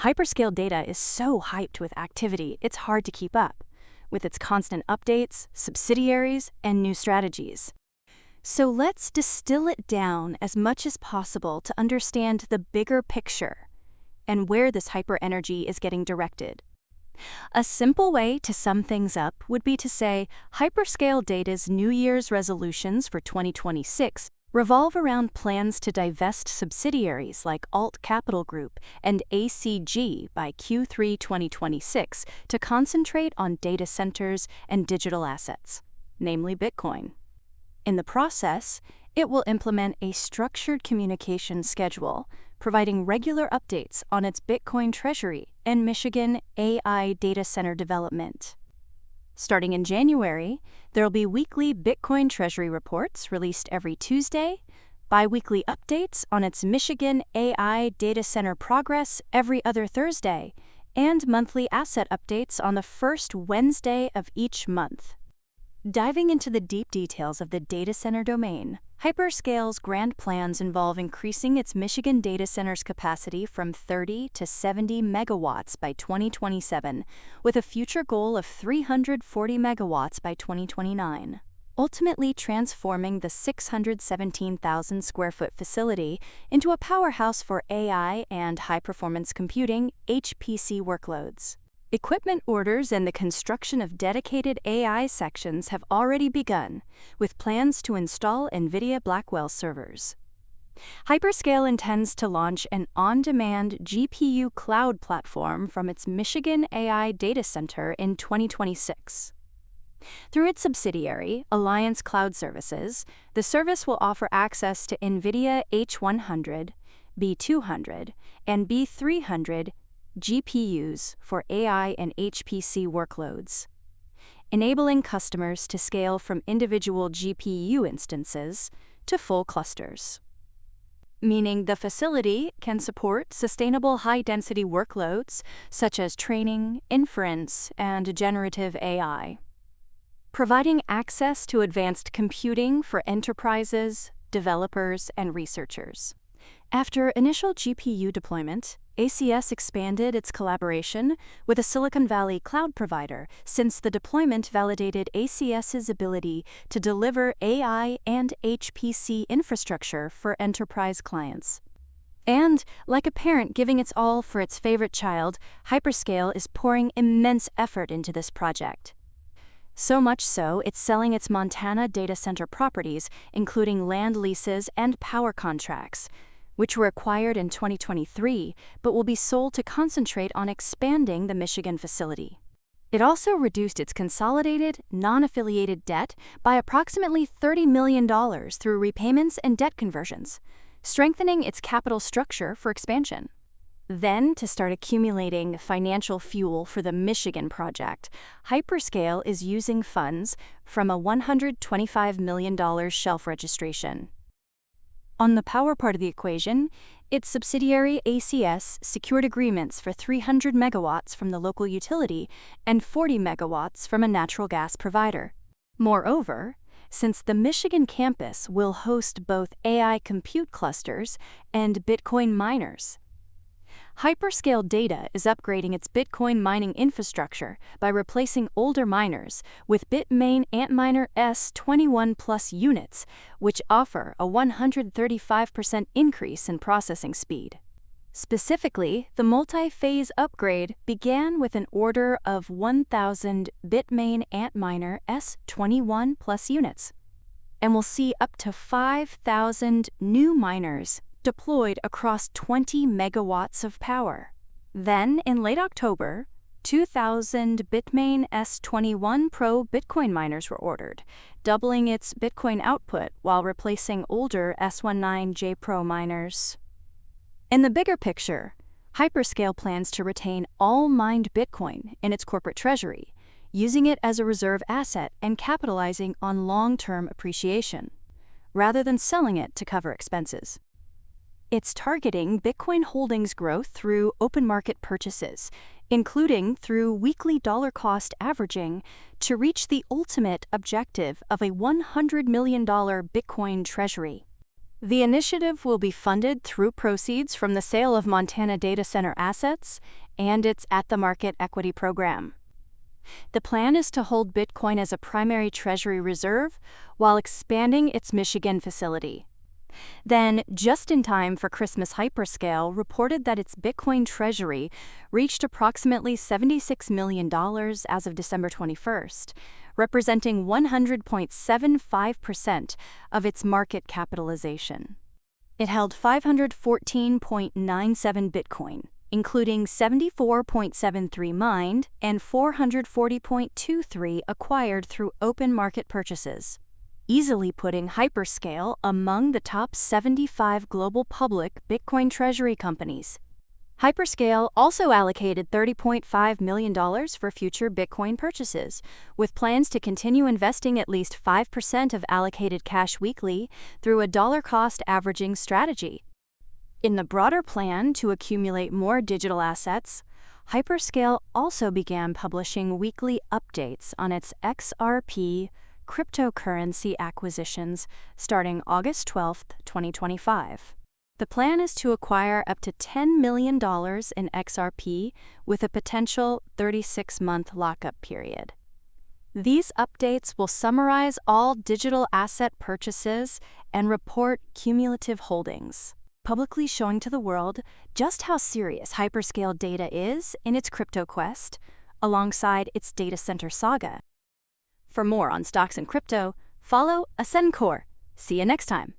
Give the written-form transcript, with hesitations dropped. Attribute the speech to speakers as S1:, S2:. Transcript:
S1: Hyperscale Data is so hyped with activity, it's hard to keep up, with its constant updates, subsidiaries, and new strategies. So let's distill it down as much as possible to understand the bigger picture and where this hyper-energy is getting directed. A simple way to sum things up would be to say Hyperscale Data's New Year's resolutions for 2026 revolve around plans to divest subsidiaries like Alt Capital Group and ACG by Q3 2026 to concentrate on data centers and digital assets, namely Bitcoin. In the process, it will implement a structured communication schedule, providing regular updates on its Bitcoin treasury and Michigan AI data center development. Starting in January, there will be weekly Bitcoin treasury reports released every Tuesday, bi-weekly updates on its Michigan AI data center progress every other Thursday, and monthly asset updates on the first Wednesday of each month. Diving into the deep details of the data center domain, Hyperscale's grand plans involve increasing its Michigan data center's capacity from 30 to 70 megawatts by 2027, with a future goal of 340 megawatts by 2029, ultimately transforming the 617,000 square foot facility into a powerhouse for AI and high-performance computing (HPC) workloads. Equipment orders and the construction of dedicated AI sections have already begun, with plans to install NVIDIA Blackwell servers. Hyperscale intends to launch an on-demand GPU cloud platform from its Michigan AI data center in 2026. Through its subsidiary, Alliance Cloud Services, the service will offer access to NVIDIA H100, B200, and B300 GPUs for AI and HPC workloads, enabling customers to scale from individual GPU instances to full clusters. Meaning the facility can support sustainable high-density workloads such as training, inference, and generative AI, providing access to advanced computing for enterprises, developers, and researchers. After initial GPU deployment, ACS expanded its collaboration with a Silicon Valley cloud provider since the deployment validated ACS's ability to deliver AI and HPC infrastructure for enterprise clients. And, like a parent giving its all for its favorite child, Hyperscale is pouring immense effort into this project. So much so, it's selling its Montana data center properties, including land leases and power contracts, which were acquired in 2023 but will be sold to concentrate on expanding the Michigan facility. It also reduced its consolidated, non-affiliated debt by approximately $30 million through repayments and debt conversions, strengthening its capital structure for expansion. Then, to start accumulating financial fuel for the Michigan project, Hyperscale is using funds from a $125 million shelf registration. On the power part of the equation, its subsidiary ACS secured agreements for 300 megawatts from the local utility and 40 megawatts from a natural gas provider. Moreover, since the Michigan campus will host both AI compute clusters and Bitcoin miners, Hyperscale Data is upgrading its Bitcoin mining infrastructure by replacing older miners with Bitmain Antminer S21 Plus units, which offer a 135% increase in processing speed. Specifically, the multi-phase upgrade began with an order of 1,000 Bitmain Antminer S21 Plus units, and will see up to 5,000 new miners deployed across 20 megawatts of power. Then, in late October, 2,000 Bitmain S21 Pro Bitcoin miners were ordered, doubling its Bitcoin output while replacing older S19J Pro miners. In the bigger picture, Hyperscale plans to retain all mined Bitcoin in its corporate treasury, using it as a reserve asset and capitalizing on long-term appreciation, rather than selling it to cover expenses. It's targeting Bitcoin holdings growth through open market purchases, including through weekly dollar cost averaging, to reach the ultimate objective of a $100 million Bitcoin treasury. The initiative will be funded through proceeds from the sale of Montana data center assets and its at-the-market equity program. The plan is to hold Bitcoin as a primary treasury reserve while expanding its Michigan facility. Then, just in time for Christmas, Hyperscale reported that its Bitcoin treasury reached approximately $76 million as of December 21st, representing 100.75% of its market capitalization. It held 514.97 Bitcoin, including 74.73 mined and 440.23 acquired through open market purchases, easily putting Hyperscale among the top 75 global public Bitcoin treasury companies. Hyperscale also allocated $30.5 million for future Bitcoin purchases, with plans to continue investing at least 5% of allocated cash weekly through a dollar-cost averaging strategy. In the broader plan to accumulate more digital assets, Hyperscale also began publishing weekly updates on its XRP cryptocurrency acquisitions starting August 12, 2025. The plan is to acquire up to $10 million in XRP with a potential 36-month lockup period. These updates will summarize all digital asset purchases and report cumulative holdings, publicly showing to the world just how serious Hyperscale Data is in its crypto quest, alongside its data center saga. For more on stocks and crypto, follow Ascencore. See you next time.